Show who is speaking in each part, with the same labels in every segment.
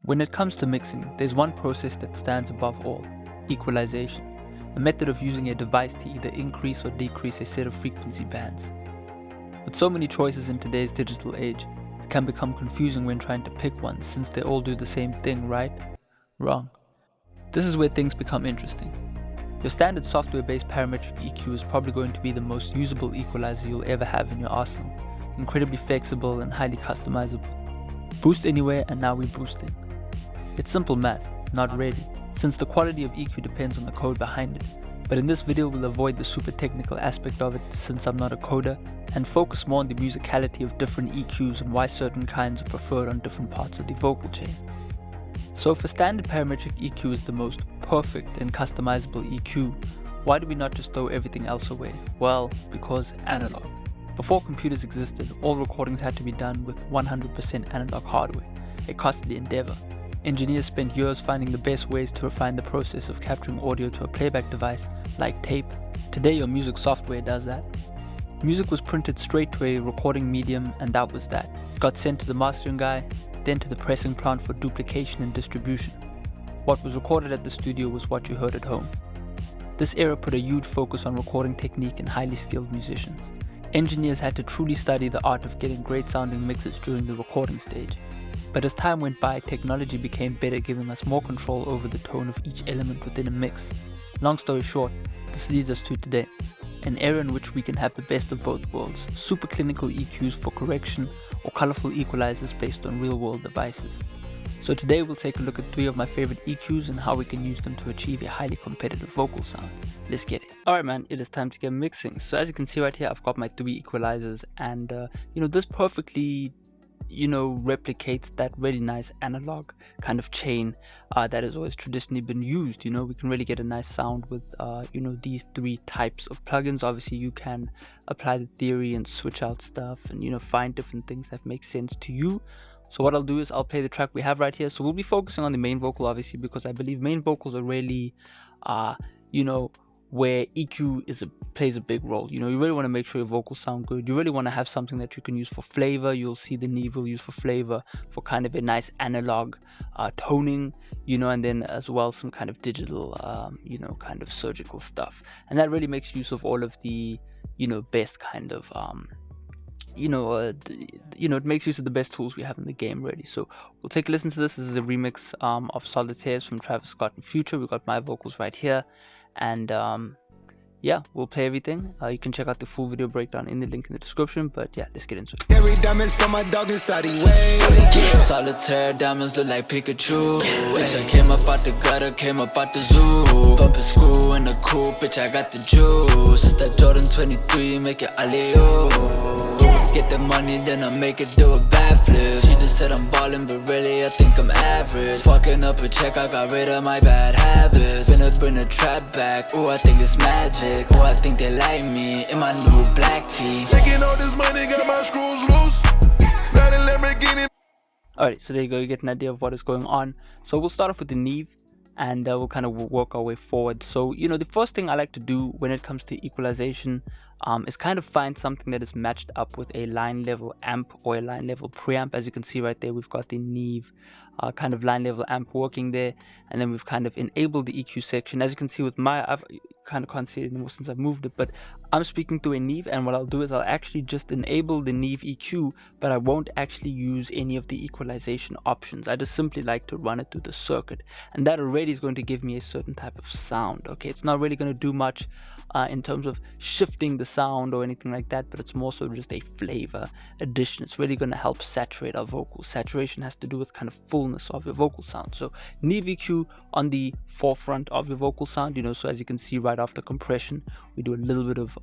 Speaker 1: When it comes to mixing, there's one process that stands above all: equalization, a method of using a device to either increase or decrease a set of frequency bands. With so many choices in today's digital age, it can become confusing when trying to pick one, since they all do the same thing, right? Wrong. This is where things become interesting. Your standard software-based parametric EQ is probably going to be the most usable equalizer you'll ever have in your arsenal, incredibly flexible and highly customizable. Boost anywhere, and now we're boosting. It's simple math, not really, since the quality of EQ depends on the code behind it. But in this video we'll avoid the super technical aspect of it, since I'm not a coder, and focus more on the musicality of different EQs and why certain kinds are preferred on different parts of the vocal chain. So if a standard parametric EQ is the most perfect and customizable EQ, why do we not just throw everything else away? Well, because analog. Before computers existed, all recordings had to be done with 100% analog hardware, a costly endeavor. Engineers spent years finding the best ways to refine the process of capturing audio to a playback device like tape. Today your music software does that. Music was printed straight to a recording medium, and that was that. It got sent to the mastering guy, then to the pressing plant for duplication and distribution. What was recorded at the studio was what you heard at home. This era put a huge focus on recording technique and highly skilled musicians. Engineers had to truly study the art of getting great sounding mixes during the recording stage. But as time went by, technology became better, giving us more control over the tone of each element within a mix. Long story short, this leads us to today, an era in which we can have the best of both worlds: super clinical EQs for correction or colorful equalizers based on real-world devices. So today we'll take a look at 3 of my favorite EQs and how we can use them to achieve a highly competitive vocal sound. Let's get it. Alright man, it is time to get mixing. So as you can see right here, I've got my 3 equalizers, and this perfectly replicates that really nice analog kind of chain that has always traditionally been used. We can really get a nice sound with these 3 types of plugins. Obviously you can apply the theory and switch out stuff and find different things that make sense to you. So what I'll do is I'll play the track we have right here. So we'll be focusing on the main vocal, obviously, because I believe main vocals are really where EQ plays a big role. You really want to make sure your vocals sound good. You really want to have something that you can use for flavor. You'll see the NIMH will use for flavor, for kind of a nice analog toning, and then as well some kind of digital, kind of surgical stuff. And that really makes use of all of the, best kind of, it makes use of the best tools we have in the game, really. So we'll take a listen to this. This is a remix of Solitaires from Travis Scott and Future. We've got my vocals right here, and yeah, we'll play everything. You can check out the full video breakdown in the link in the description, but yeah, let's get into it.
Speaker 2: Every diamond's from my dog inside the way.
Speaker 3: Solitaire diamonds look like Pikachu. Bitch, I came up out the gutter, came up out the zoo. Bump and screw in the coupe, bitch, I got the juice. It's that Jordan 23, make it alley-oop. Get the money, then I make it do a backflip. She just said I'm ballin', but really I think I'm average. Fucking up a check, I got rid of my bad habits. Finna bring the trap back, ooh, I think it's magic. Ooh, I think they like me in my new black tee.
Speaker 2: Taking all this money, got my screws loose. Not a Lamborghini.
Speaker 1: Alright, so there you go, you get an idea of what is going on. So we'll start off with the NIMH, and we'll kind of work our way forward. So the first thing I like to do when it comes to equalization is kind of find something that is matched up with a line level amp or a line level preamp. As you can see right there, we've got the NIMH kind of line level amp working there, and then we've kind of enabled the EQ section. As you can see with I've kind of can't see it anymore since I've moved it, but I'm speaking through a NIMH, and what I'll do is I'll actually just enable the NIMH EQ, but I won't actually use any of the equalization options. I just simply like to run it through the circuit, and that already is going to give me a certain type of sound. Okay, it's not really going to do much in terms of shifting the sound or anything like that, but it's more so just a flavor addition. It's really going to help saturate our vocals. Saturation has to do with kind of fullness of your vocal sound. So NIMH EQ on the forefront of your vocal sound, so as you can see right after compression, we do a little bit of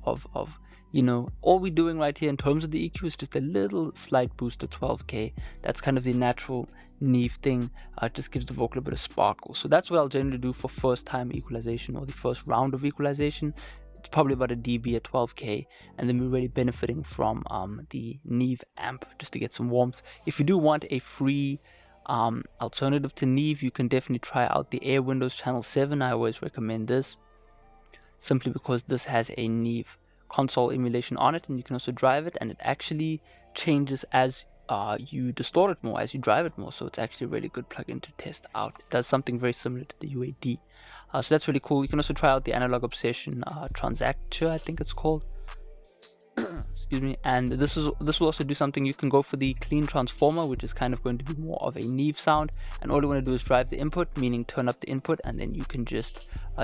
Speaker 1: all we're doing right here in terms of the EQ is just a little slight boost to 12K. That's kind of the natural NIMH thing. It just gives the vocal a bit of sparkle. So that's what I'll generally do for first time equalization or the first round of equalization. It's probably about a dB at 12K, and then we're really benefiting from the NIMH amp just to get some warmth. If you do want a free alternative to NIMH, you can definitely try out the Air Windows Channel 7. I always recommend this, simply because this has a NIMH console emulation on it, and you can also drive it, and it actually changes as you distort it more as you drive it more. So it's actually a really good plugin to test out. It does something very similar to the UAD. So that's really cool. You can also try out the Analog Obsession Transactor, I think it's called. Excuse me. And this will also do something. You can go for the clean transformer, which is kind of going to be more of a Neve sound, and all you want to do is drive the input, meaning turn up the input, and then you can just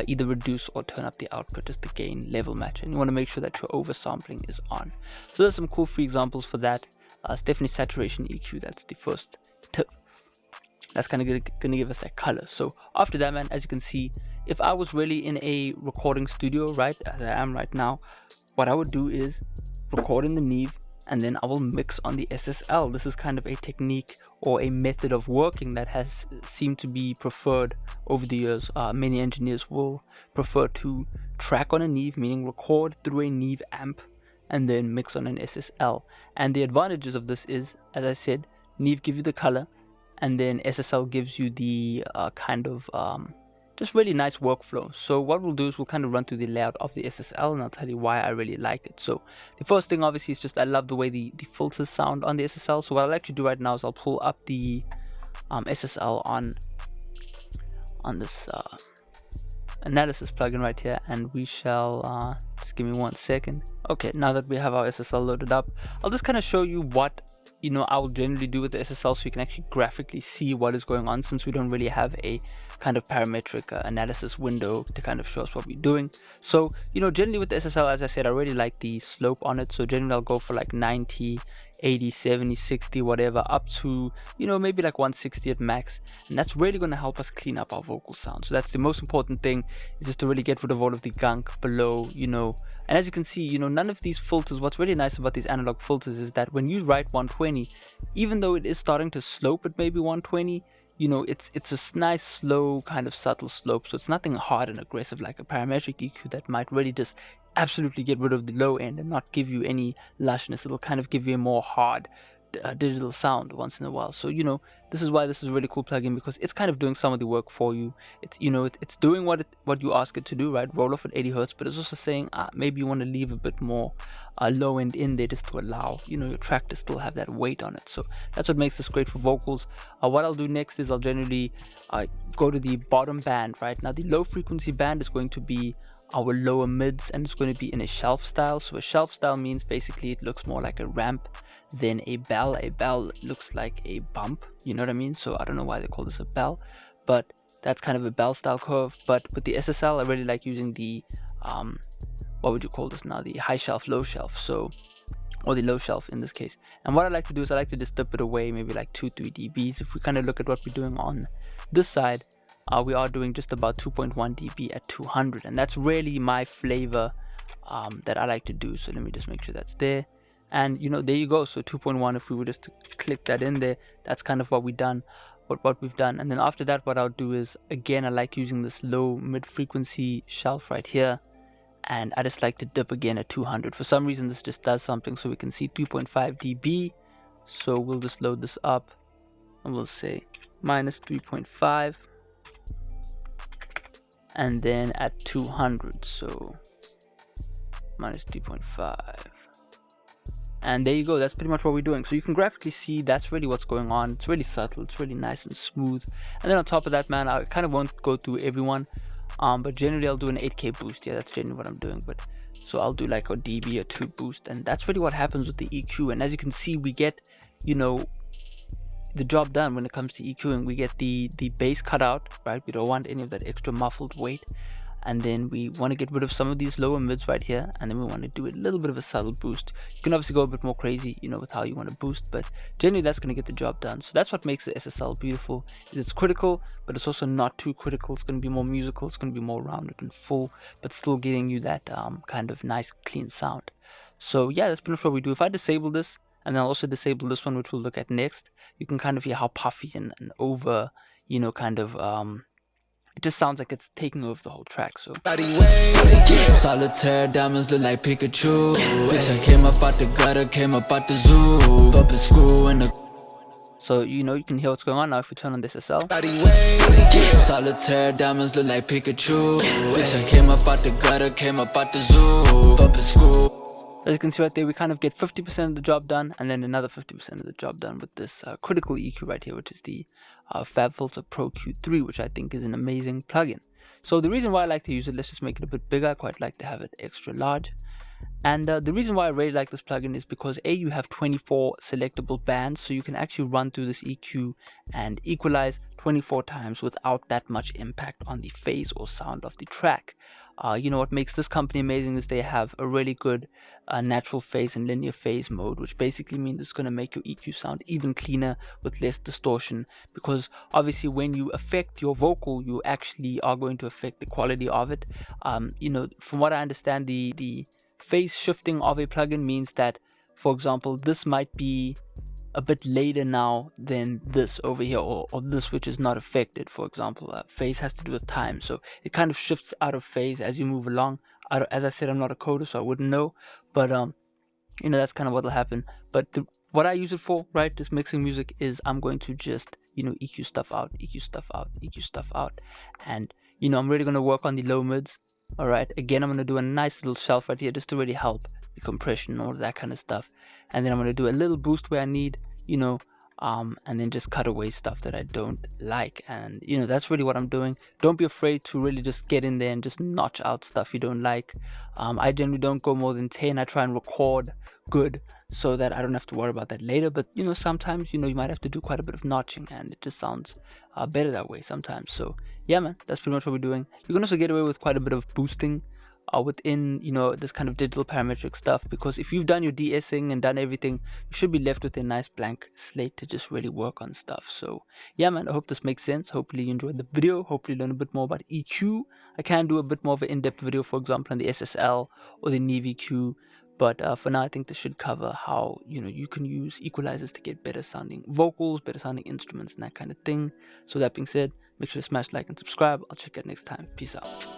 Speaker 1: either reduce or turn up the output, just the gain level match, and you want to make sure that your oversampling is on. So there's some cool free examples for that. It's definitely saturation EQ. That's the first tip. That's kind of gonna give us that color. So after that, man, as you can see, if I was really in a recording studio, right, as I am right now, what I would do is record in the Neve, and then I will mix on the SSL. This is kind of a technique or a method of working that has seemed to be preferred over the years. Many engineers will prefer to track on a Neve, meaning record through a Neve amp and then mix on an SSL. And the advantages of this is, as I said, Neve gives you the color, and then SSL gives you the kind of just really nice workflow. So what we'll do is we'll kind of run through the layout of the SSL, and I'll tell you why I really like it. So the first thing obviously is just I love the way the filters sound on the SSL. So what I'll actually do right now is I'll pull up the SSL on this analysis plugin right here, and we shall just give me 1 second. Okay, now that we have our SSL loaded up, I'll just kind of show you what I will generally do with the SSL, so you can actually graphically see what is going on, since we don't really have a kind of parametric analysis window to kind of show us what we're doing. So generally with the SSL, as I said, I really like the slope on it. So generally I'll go for like 90, 80, 70, 60, whatever, up to maybe like 160 at max, and that's really going to help us clean up our vocal sound. So that's the most important thing, is just to really get rid of all of the gunk below. And as you can see, none of these filters, what's really nice about these analog filters is that when you write 120, even though it is starting to slope at maybe 120, it's a nice, slow, kind of subtle slope. So it's nothing hard and aggressive like a parametric EQ that might really just absolutely get rid of the low end and not give you any lushness. It'll kind of give you a more hard digital sound once in a while. So this is why this is a really cool plugin, because it's kind of doing some of the work for you. It's it's doing what you ask it to do, right? Roll off at 80 hertz, but it's also saying maybe you want to leave a bit more low end in there, just to allow your track to still have that weight on it. So that's what makes this great for vocals. What I'll do next is I'll generally go to the bottom band. Right now, the low frequency band is going to be our lower mids, and it's going to be in a shelf style. So a shelf style means basically it looks more like a ramp than a bell. A bell looks like a bump, you know what I mean? So I don't know why they call this a bell, but that's kind of a bell style curve. But with the SSL, I really like using the what would you call this now, the high shelf, low shelf, or the low shelf in this case. And what I like to do is I like to just dip it away maybe like 2-3 dBs. If we kind of look at what we're doing on this side, we are doing just about 2.1 dB at 200, and that's really my flavor that I like to do. So let me just make sure that's there, and there you go. So 2.1, if we were just to click that in there, that's kind of what we've done. And then after that, what I'll do is, again, I like using this low mid frequency shelf right here, and I just like to dip again at 200. For some reason this just does something. So we can see 3.5 dB. So we'll just load this up, and we'll say minus 3.5. and then at 200, so minus 3.5, and there you go. That's pretty much what we're doing. So you can graphically see that's really what's going on. It's really subtle, it's really nice and smooth. And then on top of that, man, I kind of won't go through everyone, but generally I'll do an 8K boost. Yeah, that's generally what I'm doing. But so I'll do like a dB or 2 boost, and that's really what happens with the EQ. And as you can see, we get the job done when it comes to EQing. We get the bass cut out, right? We don't want any of that extra muffled weight, and then we want to get rid of some of these lower mids right here, and then we want to do a little bit of a subtle boost. You can obviously go a bit more crazy with how you want to boost, but generally that's going to get the job done. So that's what makes the SSL beautiful. It's critical, but it's also not too critical. It's going to be more musical, it's going to be more rounded and full, but still getting you that kind of nice clean sound. So yeah, that's pretty much what we do. If I disable this, and then I'll also disable this one, which we'll look at next, you can kind of hear how puffy and over, kind of, it just sounds like it's taking over the whole track. So
Speaker 3: solitaire diamonds look like Pikachu. Bitch, I came up out the gutter, came up out the zoo. Bump and screw in the.
Speaker 1: So you can hear what's going on now if we turn on this SSL.
Speaker 3: Solitaire diamonds look like Pikachu. Bitch, I came up out the gutter, came up out the zoo. Bump and screw.
Speaker 1: As you can see right there, we kind of get 50% of the job done, and then another 50% of the job done with this critical EQ right here, which is the FabFilter Pro Q3, which I think is an amazing plugin. So the reason why I like to use it, let's just make it a bit bigger. I quite like to have it extra large. And the reason why I really like this plugin is because you have 24 selectable bands, so you can actually run through this EQ and equalize 24 times without that much impact on the phase or sound of the track. What makes this company amazing is they have a really good natural phase and linear phase mode, which basically means it's going to make your EQ sound even cleaner with less distortion, because obviously when you affect your vocal, you actually are going to affect the quality of it. From what I understand, the phase shifting of a plugin means that, for example, this might be a bit later now than this over here, or this which is not affected. For example, phase has to do with time, so it kind of shifts out of phase as you move along. As I said, I'm not a coder, so I wouldn't know, but that's kind of what will happen. But what I use it for, right, just mixing music, is I'm going to just EQ stuff out, EQ stuff out, EQ stuff out, and I'm really going to work on the low mids. Alright, again, I'm going to do a nice little shelf right here just to really help the compression and all that kind of stuff. And then I'm going to do a little boost where I need, and then just cut away stuff that I don't like. And, that's really what I'm doing. Don't be afraid to really just get in there and just notch out stuff you don't like. I generally don't go more than 10. I try and record good so that I don't have to worry about that later. But, sometimes, you might have to do quite a bit of notching, and it just sounds better that way sometimes. So, yeah, man, that's pretty much what we're doing. You can also get away with quite a bit of boosting within this kind of digital parametric stuff, because if you've done your de-essing and done everything, you should be left with a nice blank slate to just really work on stuff. So yeah, man, I hope this makes sense. Hopefully you enjoyed the video. Hopefully you learn a bit more about EQ. I can do a bit more of an in-depth video, for example, on the SSL or the NIMH, but for now I think this should cover how you can use equalizers to get better sounding vocals, better sounding instruments, and that kind of thing. So that being said, make sure to smash like and subscribe. I'll check you out next time. Peace out.